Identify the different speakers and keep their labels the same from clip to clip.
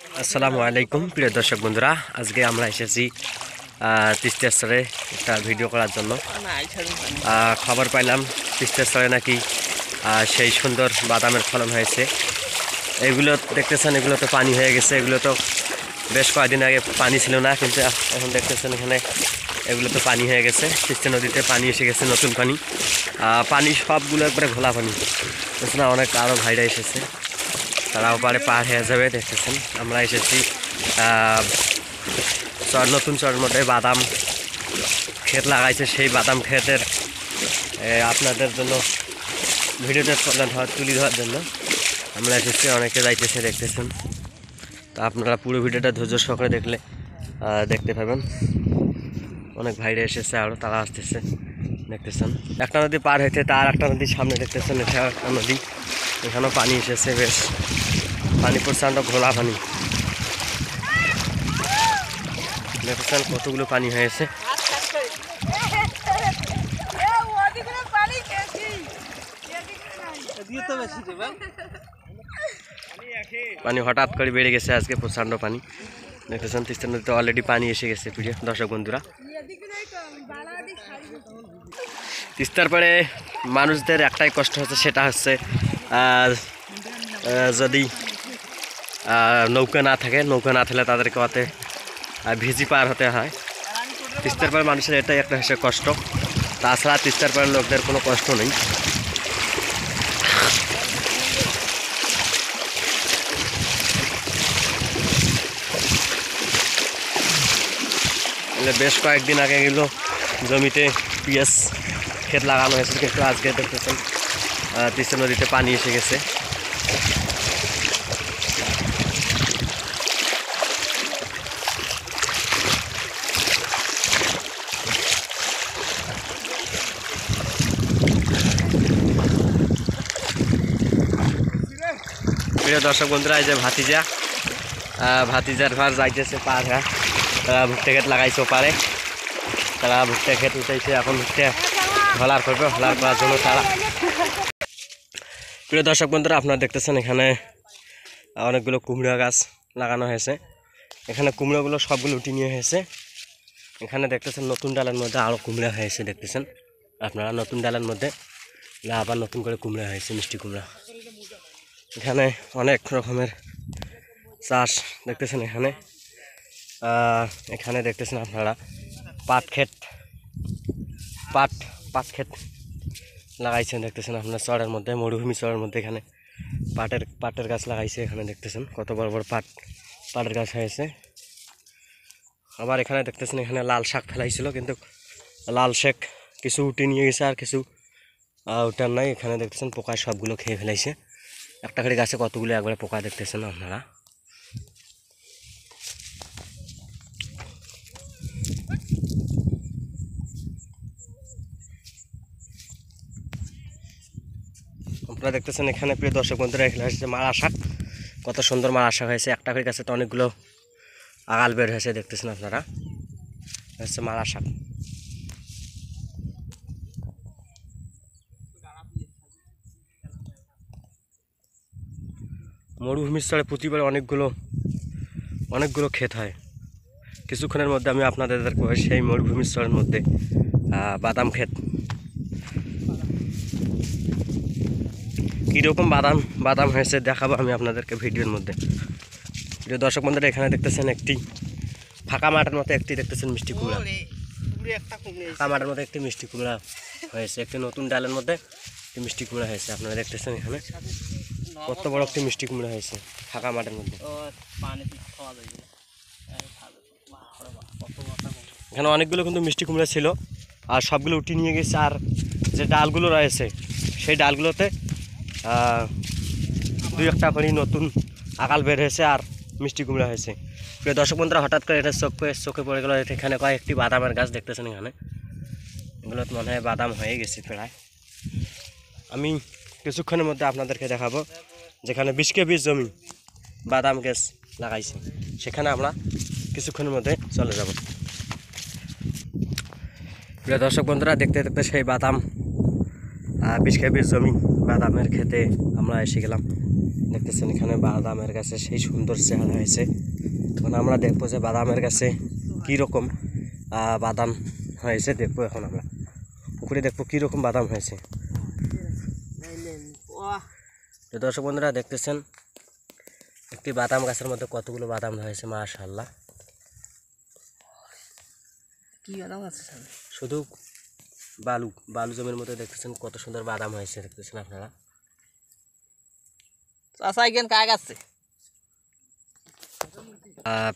Speaker 1: আসসালামু আলাইকুম প্রিয় দর্শক বন্ধুরা, আজকে আমরা এসেছি তিস্তা স্তরে একটা ভিডিও করার জন্য। খবর পাইলাম তিস্তা স্তরে নাকি সেই সুন্দর বাদামের ফলন হয়েছে। এগুলো দেখতেছেন, এগুলো তো পানি হয়ে গেছে। এগুলো তো বেশ কয়েকদিন আগে পানি ছিল না, কিন্তু এখন দেখতেছেন এখানে এগুলো তো পানি হয়ে গেছে। তিস্তা নদীতে পানি এসে গেছে, নতুন পানি। পানি সবগুলো একবারে ঘোলা পানি, বুঝছেন। অনেক আরও ভাইরা এসেছে, তারাও পার হয়ে যাবে। দেখতেছেন আমরা এসেছি নতুন চরের মধ্যে বাদাম ক্ষেত লাগাইছে। সেই বাদাম ক্ষেতের আপনাদের জন্য ভিডিওতে তুলে ধরার জন্য আমরা এসেছি। অনেকে যাইতেছে, দেখতেছেন। তো আপনারা পুরো ভিডিওটা ধৈর্য সহকারে দেখতে পাবেন। অনেক ভাইরা এসেছে, আরও তারা আসতেছে, দেখতেছেন। একটা নদী পার হইতে তার একটা নদীর সামনে দেখতেছেন, এটা একটা নদী। এখানেও পানি এসেছে, বেশ পানি প্রচণ্ড ঘোলা পানি। দেখতেছেন কতগুলো পানি হয়েছে। পানি হঠাৎ করে বেড়ে গেছে আজকে, প্রচণ্ড পানি। দেখতেছেন তিস্তা নদীতে অলরেডি পানি এসে গেছে। প্রিয় দর্শক বন্ধুরা, তিস্তার পরে মানুষদের একটাই কষ্ট হচ্ছে, সেটা হচ্ছে যদি নৌকা না থাকে, নৌকা না থাকলে তাদেরকে অতে ভিজি পার হতে হয়। তিস্তার পরে মানুষের এটাই একটা হচ্ছে কষ্ট। তাছাড়া তিস্তার পরে লোকদের কোনো কষ্ট নেই। বেশ কয়েকদিন আগে এগুলো জমিতে পেঁয়াজ ক্ষেত লাগানো হয়েছে, কিন্তু আজকে দেখতেছেন তিস্তা নদীতে পানি এসে গেছে। প্রিয় দর্শক বন্ধুরা, এই যে ভাতিজার ভার যাইতেছে পার। তারা ভুট্টা ক্ষেত লাগাইছে পারে, তারা ভুট্টা ক্ষেত উঠেছে। এখন ভুট্টা হলার করবে, হলার করার জন্য তারা। প্রিয় দর্শক বন্ধুরা, আপনারা দেখতেছেন এখানে অনেকগুলো কুমড়া গাছ লাগানো হয়েছে। এখানে কুমড়োগুলো সবগুলো উঠে নিয়ে হয়েছে। এখানে দেখতেছেন নতুন ডালের মধ্যে আরও কুমড়া হয়েছে। দেখতেছেন আপনারা নতুন ডালের মধ্যে আবার নতুন করে কুমড়া হয়েছে, মিষ্টি কুমড়া। এখানে অনেক রকমের চাষ দেখতেছেন। এখানে দেখতেছেন আপনারা পাট ক্ষেত লাগাইছেন। দেখতেছেন আপনারা চরের মধ্যে, মরুভূমি চরের মধ্যে এখানে পাটের গাছ লাগাইছে। এখানে দেখতেছেন কত বড় বড় পাটের গাছ হয়েছে। আবার এখানে দেখতেছেন এখানে লাল শাক ফেলাইছিল, কিন্তু লাল শাক কিছু উঠে নিয়ে গেছে, আর কিছু উঠার নাই। এখানে দেখতেছেন পোকায় সবগুলো খেয়ে ফেলাইছে। একটা করে গাছে কতগুলো একবারে পোকা দেখতেছেন আপনারা। আপনারা দেখতেছেন এখানে প্রিয় দর্শক বন্ধুরা, এখানে হচ্ছে মারা শাক। কত সুন্দর মারা শাক হয়েছে। একটা করে গাছে তো অনেকগুলো আগাল বের হয়েছে। দেখতেছেন আপনারা, হচ্ছে মারা শাক। মরুভূমির স্তরে প্রতিবার অনেকগুলো ক্ষেত হয়। কিছুক্ষণের মধ্যে আমি আপনাদের সেই মরুভূমির স্তরের মধ্যে বাদাম ক্ষেত, কীরকম বাদাম হয়েছে দেখাবো আমি আপনাদেরকে ভিডিওর মধ্যে। প্রিয় দর্শক বন্ধুরা, এখানে দেখতেছেন একটি ফাঁকা মাঠের মতো দেখতেছেন মিষ্টি কুমড়া। ফাঁকা মাঠের মধ্যে একটি মিষ্টি কুমড়া হয়েছে, একটি নতুন ডালের মধ্যে একটি মিষ্টি কুমড়া হয়েছে। আপনারা দেখতেছেন এখানে কত বড় একটি মিষ্টি কুমড়া হয়েছে ফাঁকা মাঠের মধ্যে। এখানে অনেকগুলো কিন্তু মিষ্টি কুমড়া ছিল, আর সবগুলো উঠে নিয়ে গেছে। আর যে ডালগুলো রয়েছে সেই ডালগুলোতে দুই একটা করে নতুন আকাল বের হয়েছে, আর মিষ্টি কুমড়া হয়েছে। প্রিয় দর্শক বন্ধুরা, হঠাৎ করে এটা চোখে পড়ে গেল। এখানে কয়েকটি বাদামের গাছ দেখতেছেন। এখানে এগুলো মনে হয় বাদাম হয়ে গেছে প্রায়। আমি কিছুক্ষণের মধ্যে আপনাদেরকে দেখাবো যেখানে 20 কেবি জমি বাদাম গাছ লাগাইছে, সেখানে আমরা কিছুক্ষণের মধ্যে চলে যাব। প্রিয় দর্শক বন্ধুরা, দেখতে দেখতে সেই বাদাম 20 কেবির জমি বাদামের খেতে আমরা এসে গেলাম। দেখতেছেন এখানে বাদামের গাছে সেই সুন্দর চেহারা হয়েছে। এখন আমরা দেখবো যে বাদামের গাছে কীরকম বাদাম হয়েছে দেখবো। এখন আমরা পুকুরে দেখবো কীরকম বাদাম হয়েছে। দর্শক বন্ধুরা দেখতেছেন একটি বাদাম গাছের মধ্যে কতগুলো বাদাম হয়েছে, মাশাআল্লাহ।
Speaker 2: কি বাদাম আছে?
Speaker 1: শুধু বালু বালু জমির মধ্যে দেখতেছেন কত সুন্দর বাদাম হয়েছে, দেখতেছেন আপনারা।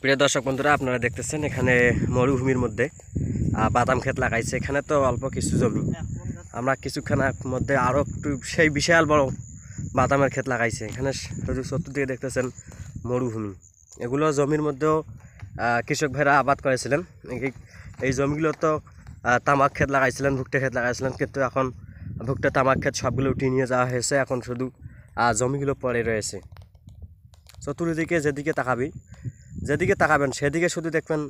Speaker 1: প্রিয় দর্শক বন্ধুরা আপনারা দেখতেছেন এখানে মরুভূমির মধ্যে বাদাম ক্ষেত লাগাইছে। এখানে তো অল্প কিছু জমি, আমরা কিছুক্ষণের মধ্যে আরও একটু সেই বিশাল বড় বাদামের ক্ষেত লাগাইছে। এখানে শুধু চতুর্দিকে দেখতেছেন মরুভূমি। এগুলো জমির মধ্যেও কৃষক ভাইরা আবাদ করেছিলেন। এই জমিগুলো তো তামাক ক্ষেত লাগাইছিলেন, ভুট্টা ক্ষেত লাগাইছিলেন, কিন্তু এখন ভুট্টা তামাক ক্ষেত সবগুলো উঠিয়ে নিয়ে যাওয়া হয়েছে। এখন শুধু জমিগুলো পড়ে রয়েছে। চতুর্দিকে যেদিকে তাকাবেন সেদিকে শুধু দেখবেন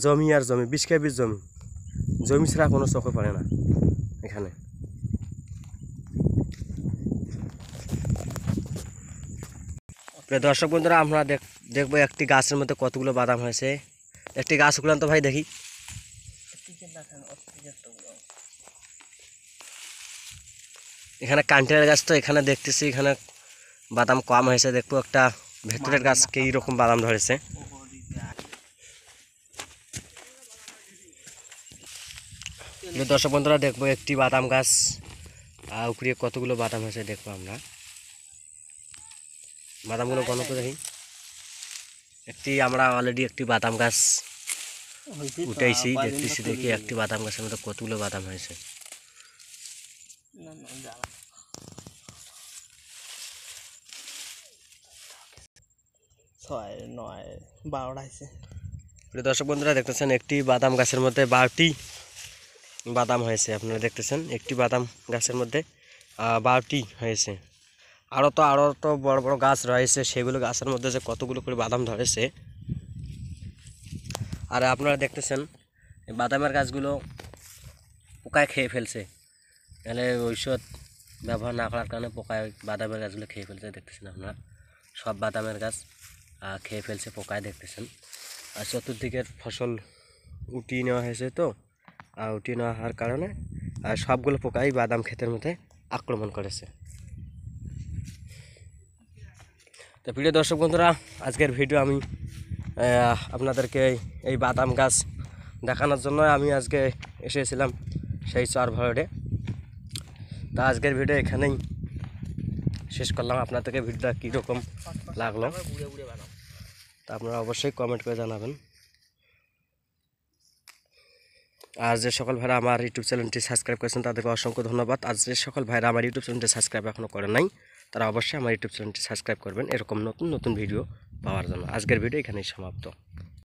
Speaker 1: জমি আর জমি, 20 কেবির জমি। জমি ছাড়া কোনো চোখে পড়ে না এখানে। দর্শক বন্ধুরা আমরা দেখবো একটি গাছের মধ্যে কতগুলো বাদাম হয়েছে। একটি গাছ উগলান তো ভাই দেখি। এখানে কান্টের গাছ, তো এখানে দেখতেছি এখানে বাদাম কম হয়েছে। দেখবো একটা ভেতরের গাছ কি রকম বাদাম ধরেছে। দর্শক বন্ধুরা দেখবো একটি বাদাম গাছ উপরে কতগুলো বাদাম হয়েছে দেখবো আমরা। বাদামগুলো গণত দেখি। আমরা অলরেডি একটি বাদাম গাছ উঠাইছি, দেখতেছি দেখি একটি বাদাম গাছের মধ্যে কতগুলো বাদাম হয়েছে। দর্শক বন্ধুরা দেখতেছেন একটি বাদাম গাছের মধ্যে 12টি বাদাম হয়েছে। আপনারা দেখতেছেন একটি বাদাম গাছের মধ্যে 12টি হয়েছে। আরও তো বড় বড় গাছ রয়েছে, সেগুলো গাছের মধ্যে যে কতগুলো করে বাদাম ধরেছে। আর আপনারা দেখতেছেন বাদামের গাছগুলো পোকায় খেয়ে ফেলছে। তাহলে ঔষধ ব্যবহার না করার কারণে পোকায় বাদামের গাছগুলো খেয়ে ফেলছে। দেখতেছেন আপনারা সব বাদামের গাছ খেয়ে ফেলছে পোকায়, দেখতেছেন। আর চতুর্দিকের ফসল উঠিয়ে নেওয়া হয়েছে, তো উঠিয়ে নেওয়া হওয়ার কারণে সবগুলো পোকাই বাদাম ক্ষেতের মধ্যে আক্রমণ করেছে। তো প্রিয় দর্শক বন্ধুরা আজকের ভিডিও আমি আপনাদেরকে এই বাদাম গাছ দেখানোর জন্য আমি আজকে এসেছিলাম সেই চর ভরে। তা আজকের ভিডিও এখানেই শেষ করলাম। আপনাদেরকে ভিডিওটা কীরকম লাগলো তা আপনারা অবশ্যই কমেন্ট করে জানাবেন। আর যে সকল ভাইরা আমার ইউটিউব চ্যানেলটি সাবস্ক্রাইব করেছেন তাদেরকে অসংখ্য ধন্যবাদ। আর যে সকল ভাইরা আমার ইউটিউব চ্যানেলটি সাবস্ক্রাইব এখনও করেন নাই তারা অবশ্যই আমার ইউটিউব চ্যানেলটি সাবস্ক্রাইব করবেন এরকম নতুন নতুন ভিডিও পাওয়ার জন্য। আজকের ভিডিও এখানেই সমাপ্ত।